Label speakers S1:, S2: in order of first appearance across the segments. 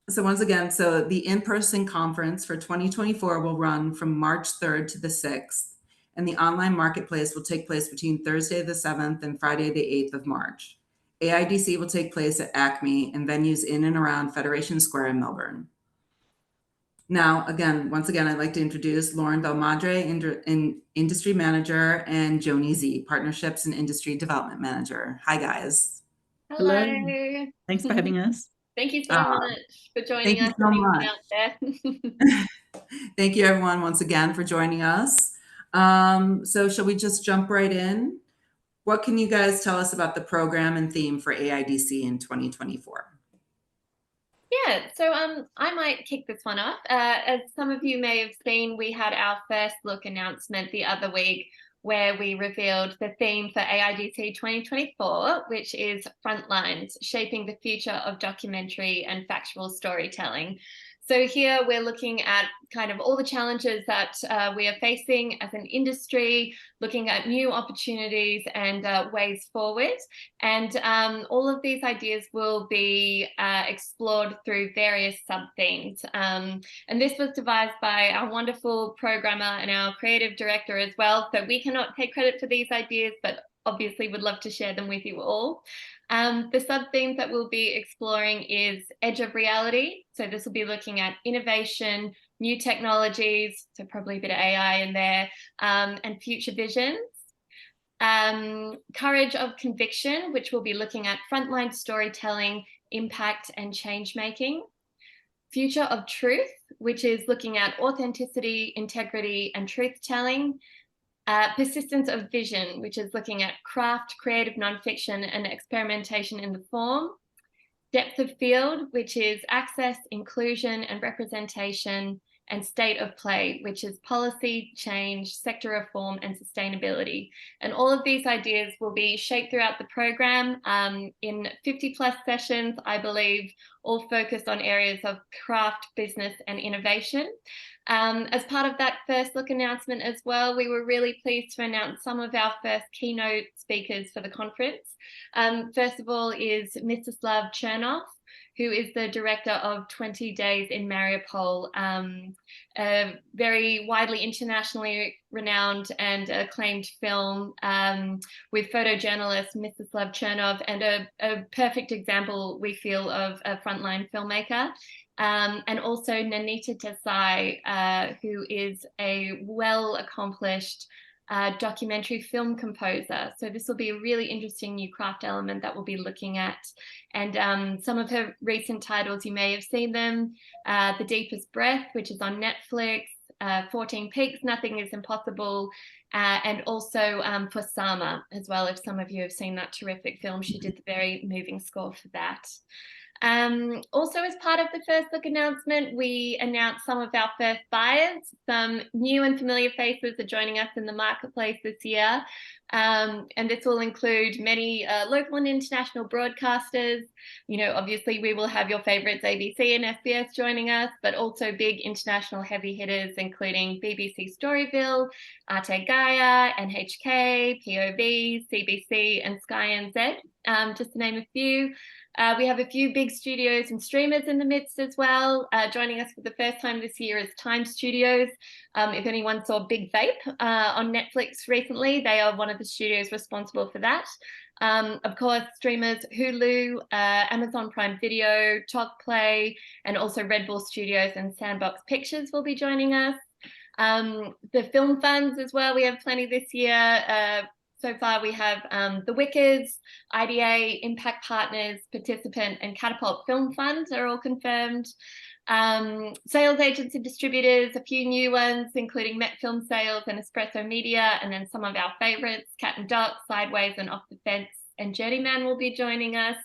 S1: So once again, so the in-person conference for 2024 will run from March 3rd to the 6th, and the online marketplace will take place between Thursday the 7th and Friday the 8th of March. AIDC will take place at Acme and venues in and around Federation Square in Melbourne. Now, again, once again, I'd like to introduce Lauren Valmadre, Industry Manager, and Joany Z, Partnerships and Industry Development Manager. Hi, guys.
S2: Hello.
S3: Thanks for having us.
S2: Thank you so much for joining us.
S1: Thank you so much. Thank you, everyone, once again for joining us. So shall we just jump right in? What can you guys tell us about the program and theme for AIDC in 2024?
S2: Yeah, so I might kick this one off. As some of you may have seen, we had our first look announcement the other week where we revealed the theme for AIDC 2024, which is Frontlines, Shaping the Future of Documentary and Factual Storytelling. So here we're looking at kind of all the challenges that we are facing as an industry, looking at new opportunities and ways forward. And all of these ideas will be explored through various sub-themes. And this was devised by our wonderful programmer and our creative director as well. So we cannot take credit for these ideas, but obviously would love to share them with you all. The sub-theme that we'll be exploring is Edge of Reality. So this will be looking at innovation, new technologies, so probably a bit of AI in there, and future visions. Courage of Conviction, which will be looking at frontline storytelling, impact and change making. Future of Truth, which is looking at authenticity, integrity and truth telling. Persistence of Vision, which is looking at craft, creative nonfiction and experimentation in the form. Depth of Field, which is access, inclusion and representation. And State of Play, which is policy, change, sector reform and sustainability. And all of these ideas will be shaped throughout the program in 50 plus sessions, I believe, all focused on areas of craft, business and innovation. As part of that first look announcement as well, we were really pleased to announce some of our first keynote speakers for the conference. First of all is Mstislav Chernov, who is the director of 20 Days in Mariupol, a very widely internationally renowned and acclaimed film with photojournalist Mstislav Chernov, and a perfect example, we feel, of a frontline filmmaker. And also Nanita Desai, who is a well-accomplished documentary film composer. So this will be a really interesting new craft element that we'll be looking at. And some of her recent titles, you may have seen them, The Deepest Breath, which is on Netflix, 14 Peaks, Nothing is Impossible, and also for Sama as well, if some of you have seen that terrific film. She did the very moving score for that. Also, as part of the first look announcement, we announced some of our first buyers. Some new and familiar faces are joining us in the marketplace this year. And this will include many local and international broadcasters. You know, obviously we will have your favorites, ABC and SBS, joining us, but also big international heavy hitters, including BBC Storyville, Arte Gaia, NHK, POV, CBC and Sky NZ, just to name a few. We have a few big studios and streamers in the midst as well. Joining us for the first time this year is Time Studios. If anyone saw Big Vape on Netflix recently, they are one of the studios responsible for that. Of course, streamers Hulu, Amazon Prime Video, Talk Play, and also Red Bull Studios and Sandbox Pictures will be joining us. The film funds as well, we have plenty this year. So far, we have the Wickers, IDA, Impact Partners, Participant, and Catapult Film Funds are all confirmed. Sales agents and distributors, a few new ones, including Met Film Sales and Espresso Media, and then some of our favorites, Cat and Dot, Sideways, and Off the Fence, and Journeyman will be joining us.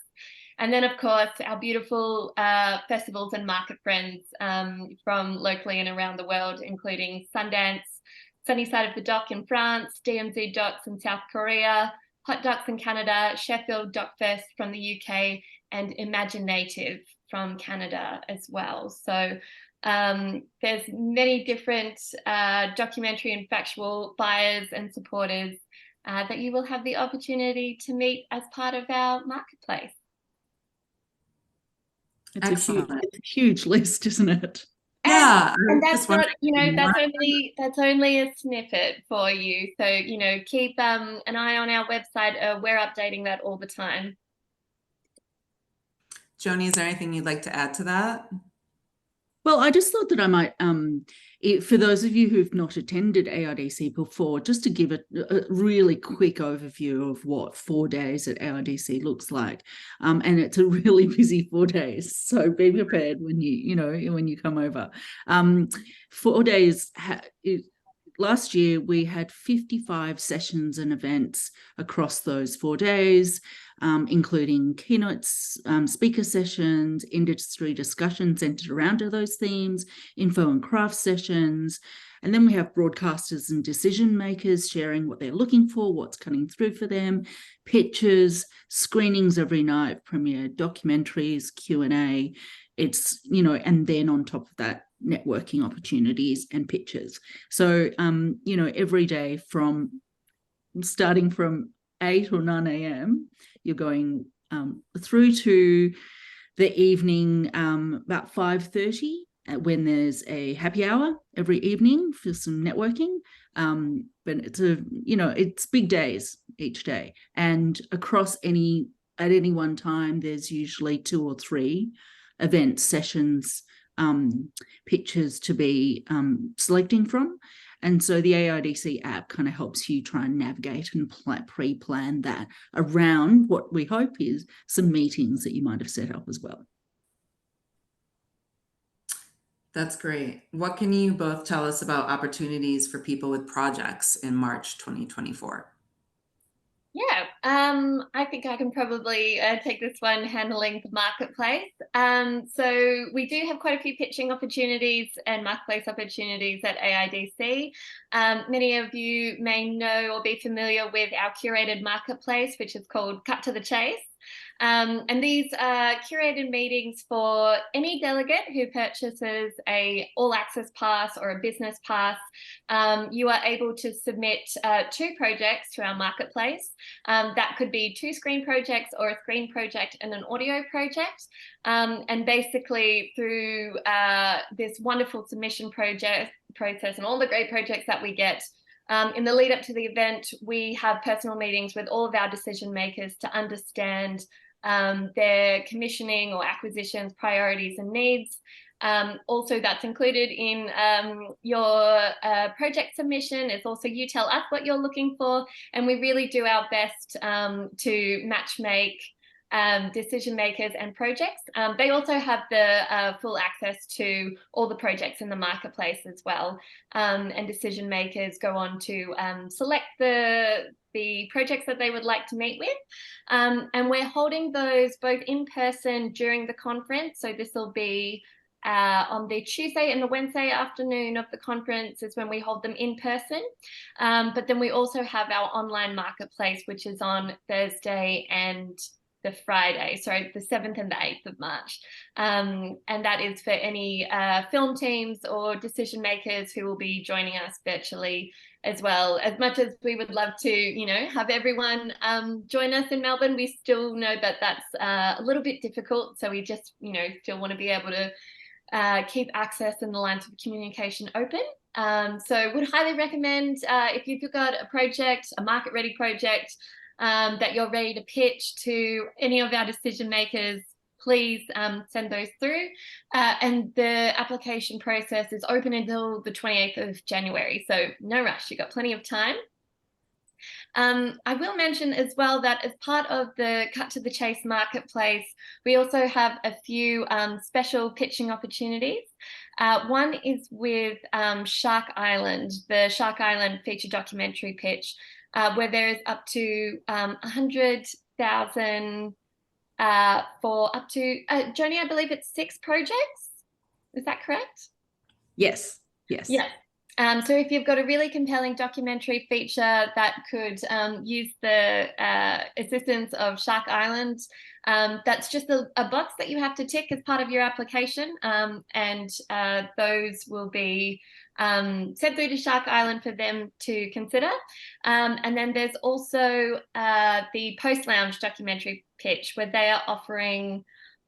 S2: And then, of course, our beautiful festivals and market friends from locally and around the world, including Sundance, Sunny Side of the Dock in France, DMZ Docs in South Korea, Hot Docs in Canada, Sheffield Doc Fest from the UK, and Imagine Native from Canada as well. So there's many different documentary and factual buyers and supporters that you will have the opportunity to meet as part of our marketplace.
S3: It's
S1: Excellent.
S3: it's a huge list, isn't it?
S1: Yeah, I
S2: And
S1: was
S2: that's
S1: just
S2: not,
S1: wondering
S2: that's only a snippet for you. So, keep an eye on our website. We're updating that all the time.
S1: Joany, is there anything you'd like to add to that?
S3: Well, I just thought that I might, for those of you who've not attended AIDC before, just to give a really quick overview of what 4 days at AIDC looks like. And it's a really busy 4 days, so be prepared when when you come over. 4 days. Last year, we had 55 sessions and events across those 4 days, including keynotes, speaker sessions, industry discussions centered around those themes, info and craft sessions. And then we have broadcasters and decision makers sharing what they're looking for, what's coming through for them, pitches, screenings every night, premiere documentaries, Q&A. It's, and then on top of that, networking opportunities and pitches. So, every day starting from 8 or 9 a.m., you're going through to the evening about 5:30 when there's a happy hour every evening for some networking. But it's big days each day, and at any one time, there's usually 2 or 3 event sessions, pitches to be selecting from. And so the AIDC app kind of helps you try and navigate and pre-plan that around what we hope is some meetings that you might have set up as well.
S1: That's great. What can you both tell us about opportunities for people with projects in March 2024?
S2: Yeah, I think I can probably take this one, handling the marketplace. So we do have quite a few pitching opportunities and marketplace opportunities at AIDC. Many of you may know or be familiar with our curated marketplace, which is called Cut to the Chase. And these are curated meetings for any delegate who purchases a all-access pass or a business pass. You are able to submit 2 projects to our marketplace. That could be 2 screen projects or a screen project and an audio project. And basically through this wonderful submission process and all the great projects that we get, in the lead up to the event, we have personal meetings with all of our decision makers to understand their commissioning or acquisitions, priorities and needs. Also, that's included in your project submission. It's also you tell us what you're looking for, and we really do our best to match make decision makers and projects. They also have the full access to all the projects in the marketplace as well. And decision makers go on to select the projects that they would like to meet with. And we're holding those both in person during the conference. So this will be on the Tuesday and the Wednesday afternoon of the conference is when we hold them in person. But then we also have our online marketplace, which is on Thursday and the Friday, sorry, the 7th and the 8th of March. And that is for any film teams or decision makers who will be joining us virtually as well. As much as we would love to, have everyone join us in Melbourne, we still know that that's a little bit difficult. So we just, still want to be able to keep access and the lines of communication open. So would highly recommend if you've got a project, a market ready project, that you're ready to pitch to any of our decision makers, please send those through. And the application process is open until the 28th of January. So no rush, you've got plenty of time. I will mention as well that as part of the Cut to the Chase marketplace, we also have a few special pitching opportunities. One is with Shark Island, the Shark Island feature documentary pitch, where there is up to 100,000 for up to, Joany, I believe it's 6 projects. Is that correct?
S3: Yes.
S2: Yeah. So if you've got a really compelling documentary feature that could use the assistance of Shark Island, that's just a box that you have to tick as part of your application, and those will be sent through to Shark Island for them to consider. And then there's also the Post Lounge documentary pitch, where they are offering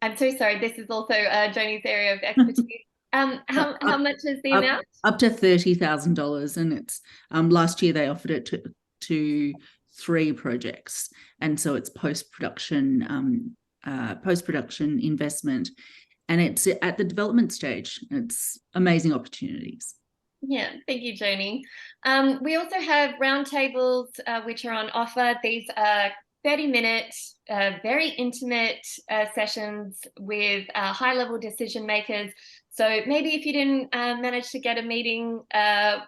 S2: I'm so sorry. This is also Joany's area of expertise. How much is the amount?
S3: Up to $30,000, and it's last year they offered it to 3 projects, and so it's post-production investment, and it's at the development stage. It's amazing opportunities.
S2: Yeah, thank you, Joany. We also have roundtables which are on offer. These are 30-minute, very intimate sessions with high-level decision makers. So maybe if you didn't manage to get a meeting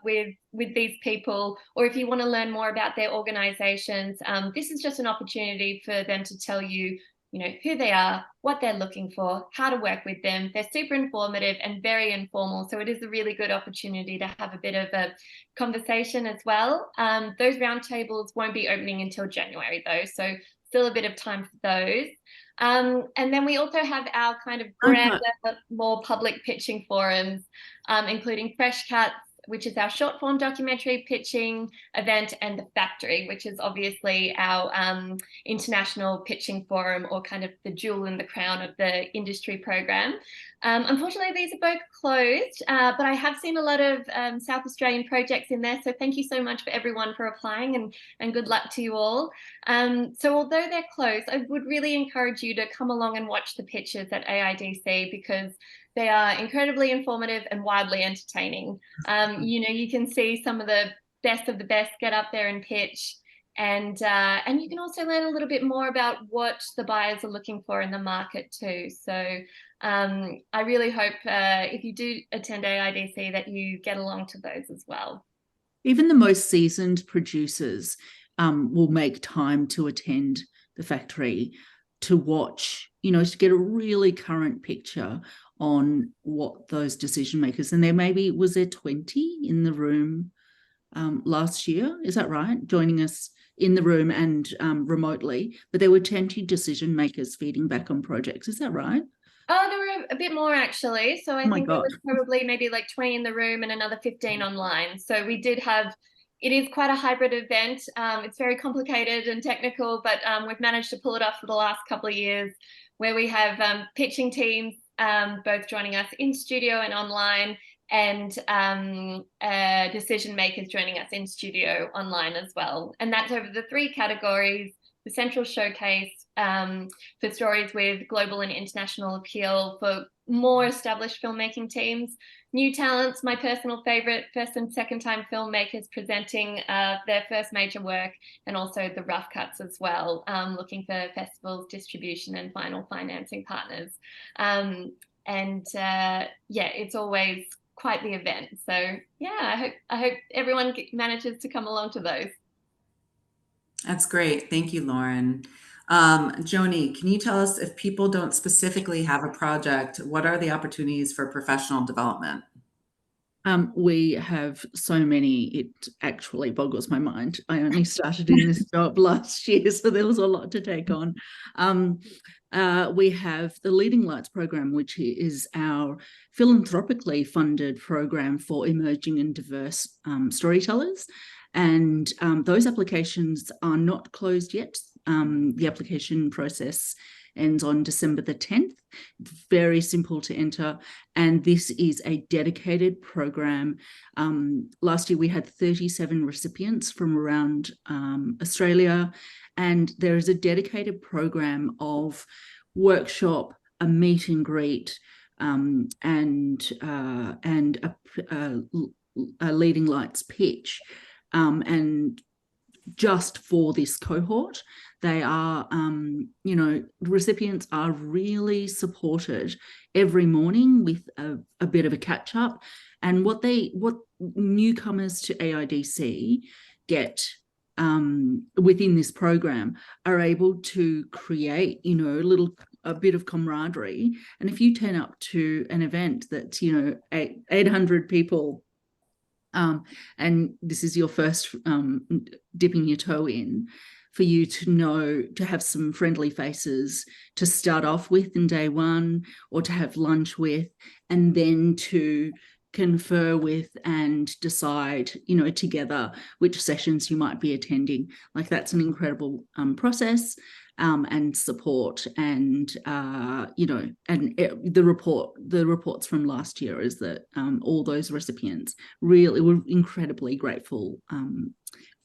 S2: with these people, or if you want to learn more about their organizations, this is just an opportunity for them to tell you, who they are, what they're looking for, how to work with them. They're super informative and very informal. So it is a really good opportunity to have a bit of a conversation as well. Those roundtables won't be opening until January though. So still a bit of time for those. And then we also have our kind of grander, more public pitching forums, including Fresh Cuts, which is our short form documentary pitching event, and the Factory, which is obviously our international pitching forum, or kind of the jewel in the crown of the industry program. Unfortunately, these are both closed, but I have seen a lot of South Australian projects in there. So thank you so much for everyone for applying, and good luck to you all. So although they're closed, I would really encourage you to come along and watch the pitches at AIDC, because they are incredibly informative and wildly entertaining. You can see some of the best get up there and pitch. And you can also learn a little bit more about what the buyers are looking for in the market too. So I really hope if you do attend AIDC that you get along to those as well.
S3: Even the most seasoned producers will make time to attend the Factory to watch, to get a really current picture on what those decision makers, and was there 20 in the room last year? Is that right? Joining us in the room and remotely, but there were 20 decision makers feeding back on projects. Is that right?
S2: Oh, there were a bit more actually. So I think there was probably maybe like 20 in the room and another 15 online. So we did have, it is quite a hybrid event. It's very complicated and technical, but we've managed to pull it off for the last couple of years, where we have pitching teams both joining us in studio and online, and decision makers joining us in studio online as well. And that's over the 3 categories: the central showcase for stories with global and international appeal for more established filmmaking teams; new talents, my personal favorite, first and second time filmmakers presenting their first major work; and also the rough cuts as well, looking for festivals, distribution and final financing partners. It's always quite the event. So yeah, I hope everyone manages to come along to those.
S1: That's great. Thank you, Lauren. Joany, can you tell us, if people don't specifically have a project, what are the opportunities for professional development?
S3: We have so many, it actually boggles my mind. I only started in this job last year, so there was a lot to take on. We have the Leading Lights program, which is our philanthropically funded program for emerging and diverse storytellers. And those applications are not closed yet. The application process ends on December the 10th. It's very simple to enter. And this is a dedicated program. Last year we had 37 recipients from around Australia. And there is a dedicated program of workshop, a meet and greet, and a Leading Lights pitch. And just for this cohort, they are, recipients are really supported every morning with a bit of a catch up. And what newcomers to AIDC get within this program are able to create, a bit of camaraderie. And if you turn up to an event that's, 800 people, and this is your first dipping your toe in, for you to have some friendly faces to start off with in day one, or to have lunch with, and then to confer with and decide, together which sessions you might be attending. Like, that's an incredible process. and support. And the reports from last year is that all those recipients really were incredibly grateful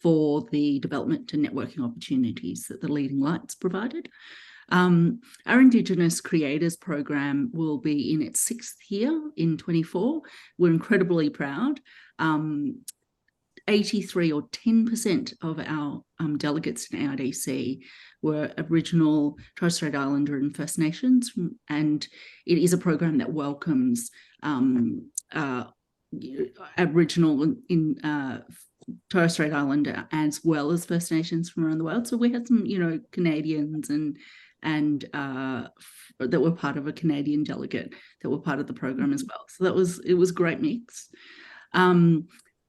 S3: for the development and networking opportunities that the Leading Lights provided. Our Indigenous Creators Program will be in its 6th year in 24. We're incredibly proud. 83 or 10% of our delegates in AIDC were Aboriginal, Torres Strait Islander and First Nations, and it is a program that welcomes Aboriginal in Torres Strait Islander as well as First Nations from around the world. So we had some, Canadians and that were part of a Canadian delegate that were part of the program as well. So it was a great mix.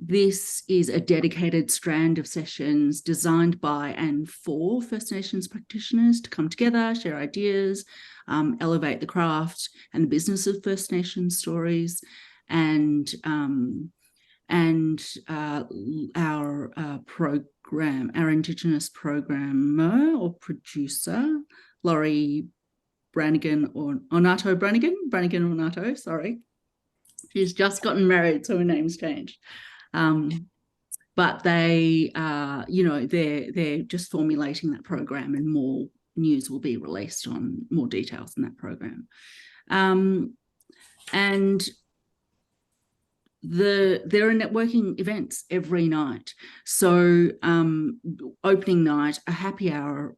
S3: This is a dedicated strand of sessions designed by and for First Nations practitioners to come together, share ideas, elevate the craft and the business of First Nations stories. And our program, our Indigenous programmer or producer, Laurie Brannigan or Brannigan, sorry. She's just gotten married, so her name's changed. But they, they're just formulating that program, and more news will be released on more details in that program. And there are networking events every night. So opening night, a happy hour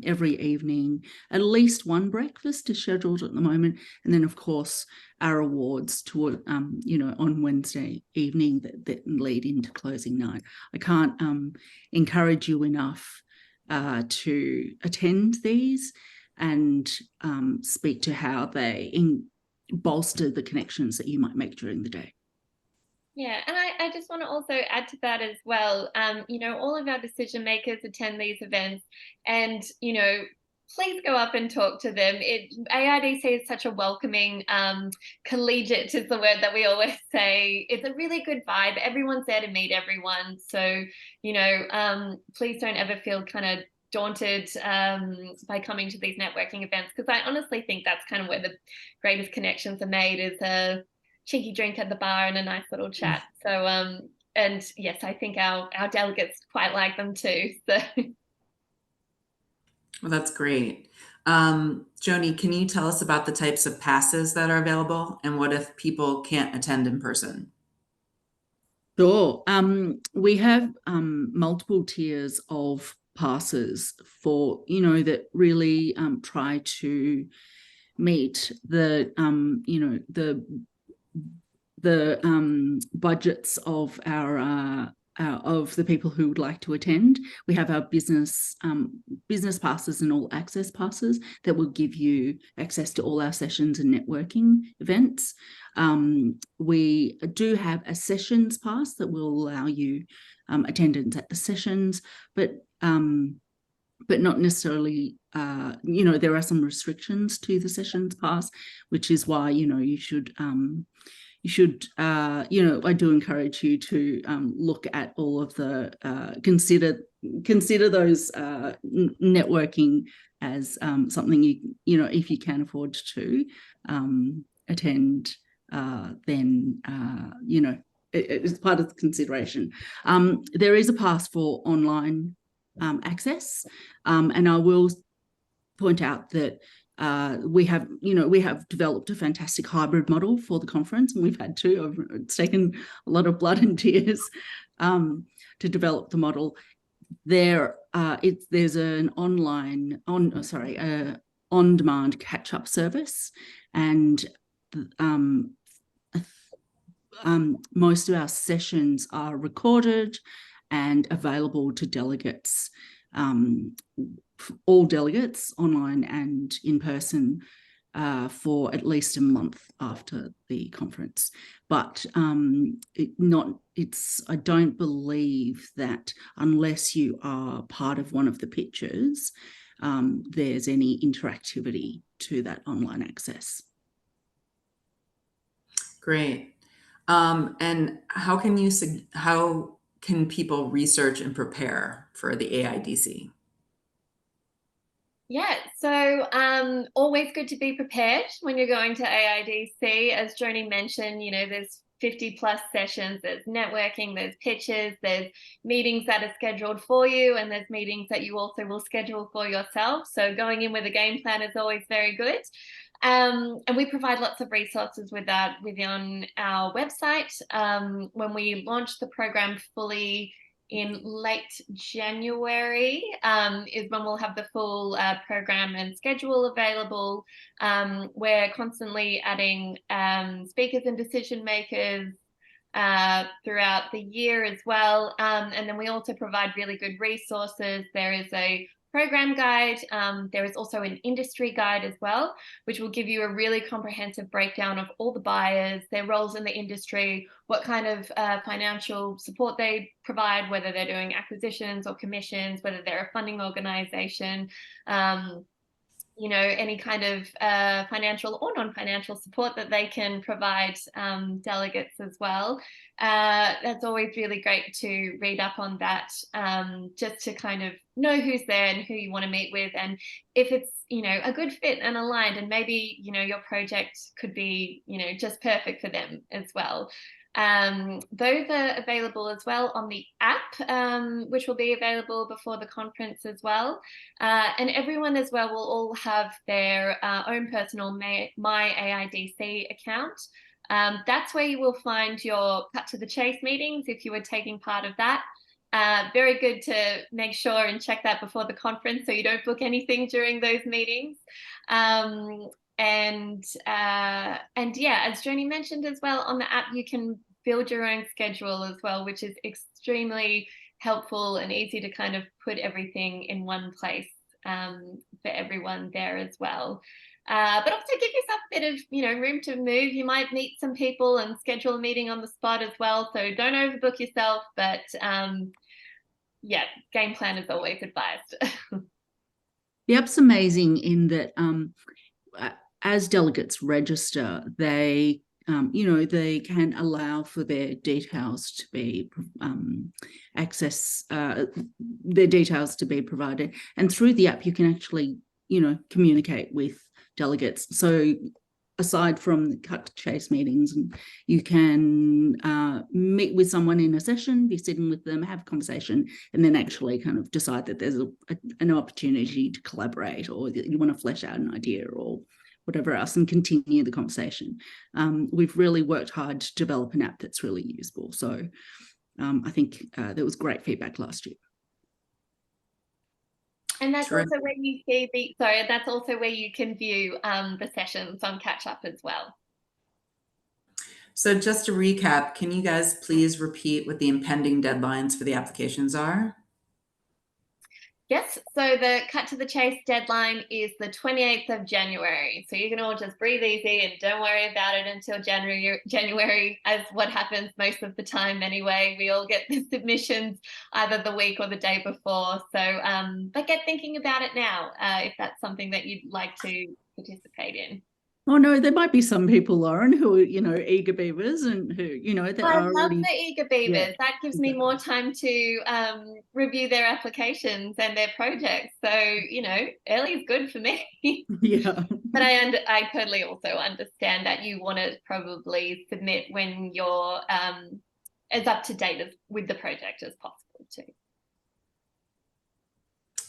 S3: every evening, at least one breakfast is scheduled at the moment, and then of course our awards to on Wednesday evening that lead into closing night. I can't encourage you enough to attend these and speak to how they bolster the connections that you might make during the day.
S2: Yeah, and I just want to also add to that as well. All of our decision makers attend these events, and please go up and talk to them. AIDC is such a welcoming, collegiate is the word that we always say. It's a really good vibe. Everyone's there to meet everyone. So please don't ever feel kind of daunted by coming to these networking events, because I honestly think that's kind of where the greatest connections are made, is a cheeky drink at the bar and a nice little chat. So and yes, I think our delegates quite like them too. So
S1: well, that's great. Joany, can you tell us about the types of passes that are available, and what if people can't attend in person?
S3: Sure. We have multiple tiers of passes for that really try to meet the budgets of our of the people who would like to attend. We have our business passes and all access passes that will give you access to all our sessions and networking events. We do have a sessions pass that will allow you attendance at the sessions, but not necessarily, there are some restrictions to the sessions pass, which is why, you should, I do encourage you to look at all of the, consider those networking as something if you can afford to attend, then, it's part of the consideration. There is a pass for online access, and I will point out that we have developed a fantastic hybrid model for the conference, and we've had to. It's taken a lot of blood and tears to develop the model. There's an on-demand catch-up service, and most of our sessions are recorded and available to delegates, all delegates, online and in person, for at least a month after the conference. But I don't believe that unless you are part of one of the pitches, there's any interactivity to that online access.
S1: Great. And how can people research and prepare for the AIDC?
S2: Yeah, so always good to be prepared when you're going to AIDC. As Joany mentioned, you know, there's 50 plus sessions, there's networking, there's pitches, there's meetings that are scheduled for you, and there's meetings that you also will schedule for yourself. So going in with a game plan is always very good. And we provide lots of resources with that on our website. When we launched the program fully in late January is when we'll have the full program and schedule available. We're constantly adding speakers and decision makers throughout the year as well. And then we also provide really good resources. There is a program guide. There is also an industry guide as well, which will give you a really comprehensive breakdown of all the buyers, their roles in the industry, what kind of financial support they provide, whether they're doing acquisitions or commissions, whether they're a funding organization, you know, any kind of financial or non-financial support that they can provide delegates as well. That's always really great to read up on that, just to kind of know who's there and who you want to meet with, and if it's, you know, a good fit and aligned, and maybe, you know, your project could be, you know, just perfect for them as well. Those are available as well on the app, which will be available before the conference as well. And everyone as well will all have their own personal My AIDC account. That's where you will find your cut to the chase meetings if you were taking part of that. Very good to make sure and check that before the conference so you don't book anything during those meetings. And yeah, as Joany mentioned as well, on the app you can build your own schedule as well, which is extremely helpful and easy to kind of put everything in one place for everyone there as well. But also give yourself a bit of, you know, room to move. You might meet some people and schedule a meeting on the spot as well, so don't overbook yourself. But yeah, game plan is always advised.
S3: The app's amazing in that as delegates register, they you know, they can allow for their details to be their details to be provided, and through the app you can actually, you know, communicate with delegates. So aside from the cut to chase meetings, and you can meet with someone in a session, be sitting with them, have a conversation, and then actually kind of decide that there's an opportunity to collaborate, or that you want to flesh out an idea or whatever else, and continue the conversation. We've really worked hard to develop an app that's really usable. So I think there was great feedback last year.
S2: And that's also where you see that's also where you can view the sessions on Catch Up as well.
S1: So just to recap, can you guys please repeat what the impending deadlines for the applications are?
S2: Yes, so the cut to the chase deadline is the 28th of January. So you can all just breathe easy and don't worry about it until January, as what happens most of the time anyway. We all get the submissions either the week or the day before. So, but get thinking about it now if that's something that you'd like to participate in.
S3: Oh no, there might be some people, Lauren, who are, you know, eager beavers, and who, you know, they
S2: I
S3: are
S2: love
S3: already...
S2: the eager beavers.
S3: Yeah,
S2: that gives me more time to review their applications and their projects. So, you know, early is good for me.
S3: Yeah.
S2: But I totally also understand that you want to probably submit when you're as up to date with the project as possible too.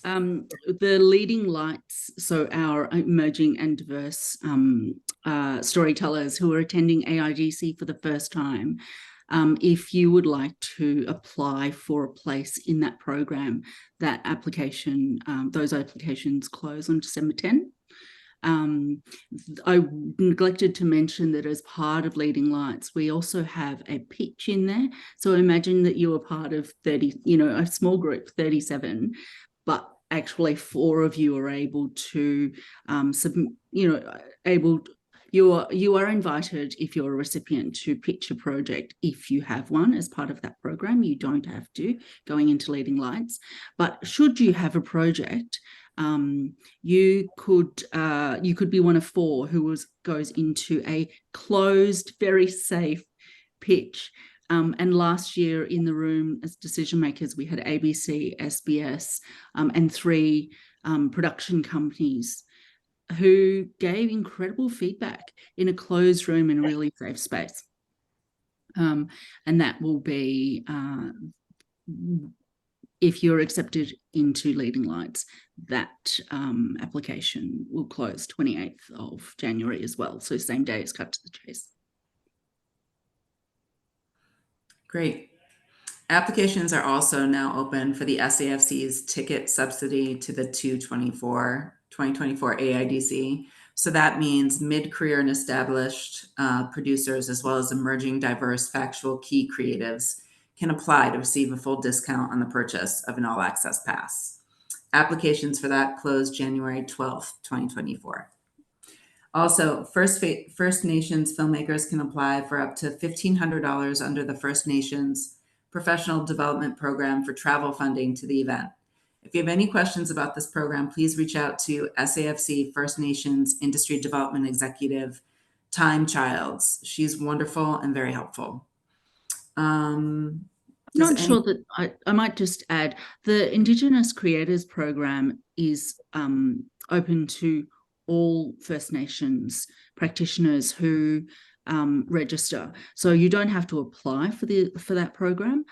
S3: The leading lights, so our emerging and diverse storytellers who are attending AIDC for the first time, if you would like to apply for a place in that program, that application, those applications close on December 10. I neglected to mention that as part of Leading Lights, we also have a pitch in there. So imagine that you are part of 30, you know, a small group, 37, but actually 4 of you are able to you are invited, if you're a recipient, to pitch a project if you have one as part of that program. You don't have to going into Leading Lights, but should you have a project, you could be one of 4 who goes into a closed, very safe pitch. And last year in the room as decision makers, we had ABC, SBS, and 3 production companies who gave incredible feedback in a closed room in a really safe space. And that will be, if you're accepted into Leading Lights, that application will close 28th of January as well. So same day as Cut to the Chase.
S1: Great. Applications are also now open for the SAFC's ticket subsidy to the 2024 AIDC. So that means mid-career and established producers, as well as emerging diverse factual key creatives, can apply to receive a full discount on the purchase of an all-access pass. Applications for that close January 12th, 2024. Also, First Nations filmmakers can apply for up to $1,500 under the First Nations Professional Development Program for travel funding to the event. If you have any questions about this program, please reach out to SAFC First Nations Industry Development Executive, Time Childs. She's wonderful and very helpful.
S3: I'm not sure that I might just add, the Indigenous Creators Program is open to all First Nations practitioners who register. So you don't have to apply for that program.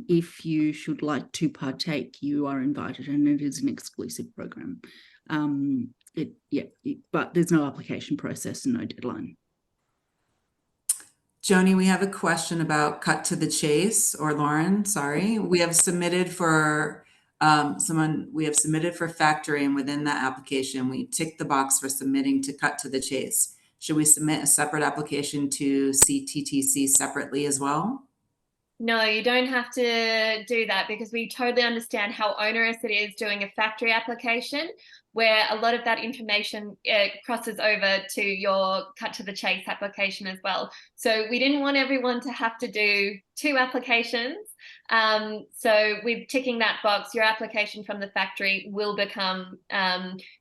S3: If you should like to partake, you are invited, and it is an exclusive program. But there's no application process and no deadline.
S1: Joany, we have a question about Cut to the Chase, or Lauren, sorry. We have submitted for factory, and within that application, we tick the box for submitting to Cut to the Chase. Should we submit a separate application to CTTC separately as well?
S2: No, you don't have to do that, because we totally understand how onerous it is doing a factory application, where a lot of that information crosses over to your Cut to the Chase application as well. So we didn't want everyone to have to do 2 applications. So with ticking that box, your application from the factory will become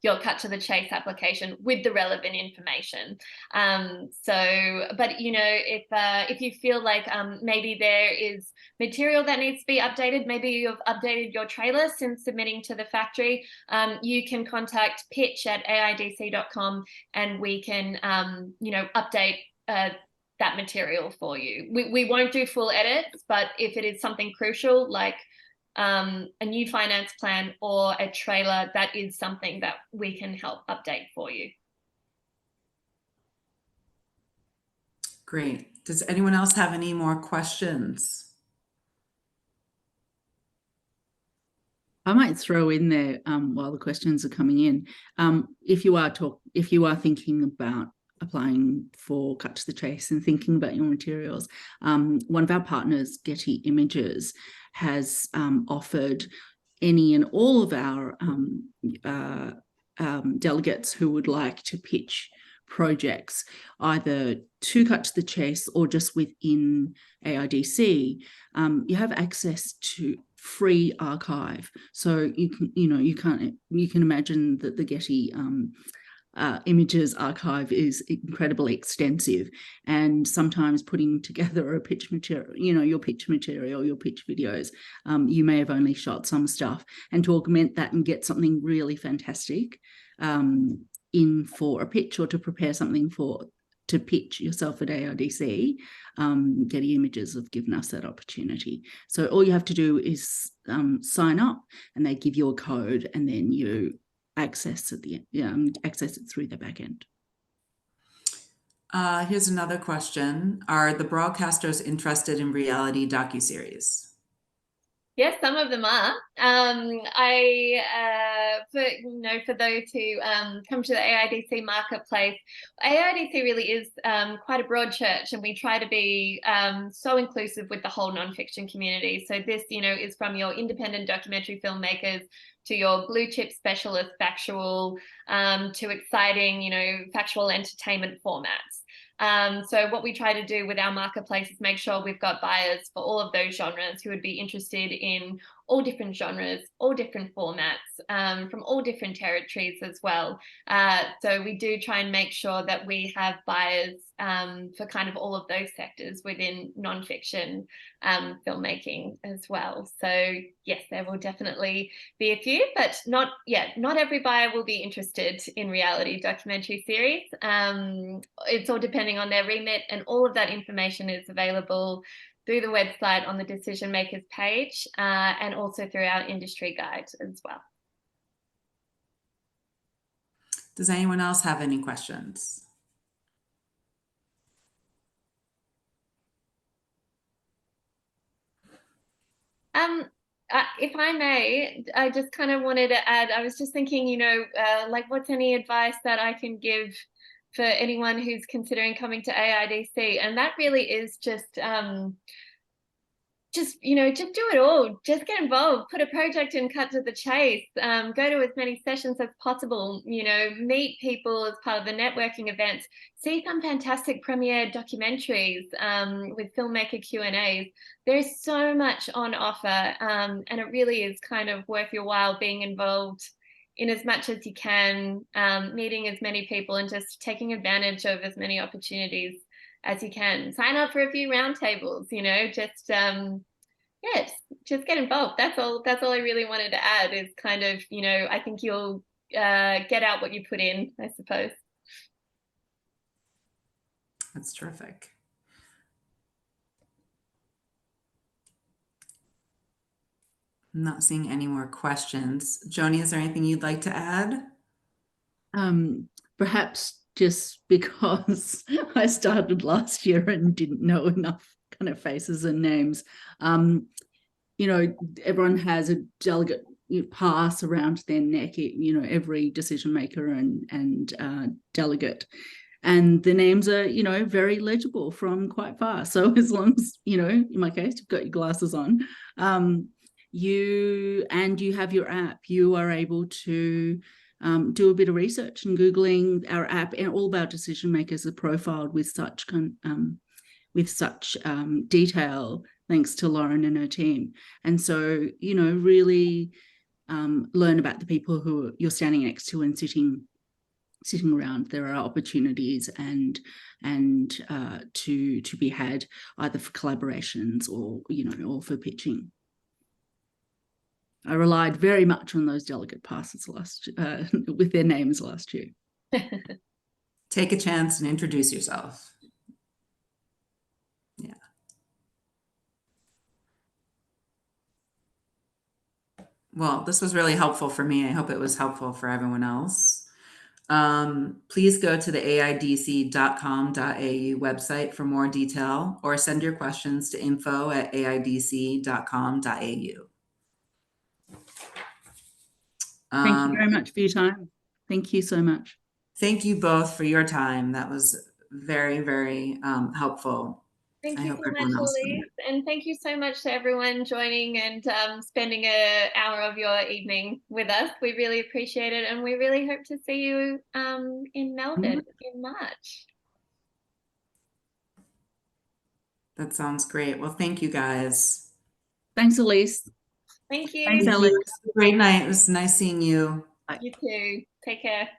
S2: your Cut to the Chase application with the relevant information. But you know, if you feel like maybe there is material that needs to be updated, maybe you've updated your trailer since submitting to the factory, you can contact pitch@aidc.com, and we can update that material for you. We won't do full edits, but if it is something crucial like a new finance plan or a trailer, that is something that we can help update for you.
S1: Great. Does anyone else have any more questions?
S3: I might throw in there while the questions are coming in. If you are thinking about applying for Cut to the Chase and thinking about your materials, one of our partners, Getty Images, has offered any and all of our delegates who would like to pitch projects either to Cut to the Chase or just within AIDC, you have access to free archive. So you can imagine that the Getty Images archive is incredibly extensive, and sometimes putting together a pitch material, your pitch videos, you may have only shot some stuff, and to augment that and get something really fantastic in for a pitch, or to prepare something to pitch yourself at AIDC, Getty Images have given us that opportunity. So all you have to do is sign up, and they give you a code, and then you access it through the back end.
S1: Here's another question. Are the broadcasters interested in reality docuseries?
S2: Yes, some of them are. For those who come to the AIDC marketplace, AIDC really is quite a broad church, and we try to be so inclusive with the whole nonfiction community. So this, is from your independent documentary filmmakers to your blue chip specialist factual, to exciting, factual entertainment formats. So what we try to do with our marketplace is make sure we've got buyers for all of those genres who would be interested in all different genres, all different formats, from all different territories as well. So we do try and make sure that we have buyers for kind of all of those sectors within non-fiction filmmaking as well. So yes, there will definitely be a few, but not every buyer will be interested in reality documentary series. It's all depending on their remit, and all of that information is available through the website on the decision makers page, and also through our industry guide as well.
S1: Does anyone else have any questions?
S2: If I may, I just kind of wanted to add, I was just thinking, you know, like what's any advice that I can give for anyone who's considering coming to AIDC? And that really is just you know, just do it all. Just get involved, put a project in, cut to the chase, go to as many sessions as possible, you know, meet people as part of the networking events, see some fantastic premiere documentaries with filmmaker Q&As. There's so much on offer, and it really is kind of worth your while being involved in as much as you can, meeting as many people and just taking advantage of as many opportunities as you can. Sign up for a few roundtables, you know, just get involved. That's all I really wanted to add, is kind of, you know, I think you'll get out what you put in, I suppose.
S1: That's terrific. I'm not seeing any more questions. Joany, is there anything you'd like to add?
S3: Perhaps just because I started last year and didn't know enough kind of faces and names. You know, everyone has a delegate pass around their neck, you know, every decision maker and delegate. And the names are, you know, very legible from quite far. So as long as, you know, in my case, you've got your glasses on, you have your app, you are able to do a bit of research and Googling our app, and all of our decision makers are profiled with such detail, thanks to Lauren and her team. And so, you know, really learn about the people who you're standing next to and sitting around. There are opportunities and to be had, either for collaborations or, you know, or for pitching. I relied very much on those delegate passes with their names last year.
S1: Take a chance and introduce yourself. Yeah. Well, this was really helpful for me. I hope it was helpful for everyone else. Please go to the aidc.com.au website for more detail, or send your questions to info@aidc.com.au.
S3: Thank you very much for your time. Thank you so much.
S1: Thank you both for your time. That was very, very helpful.
S2: Thank you so much, Elise. And thank you so much to everyone joining and spending an hour of your evening with us. We really appreciate it. And we really hope to see you in Melbourne in March.
S1: That sounds great. Well, thank you guys.
S3: Thanks, Elise.
S2: Thank you.
S3: Thanks, Alex.
S1: Great night. It was nice seeing you.
S2: You too. Take care.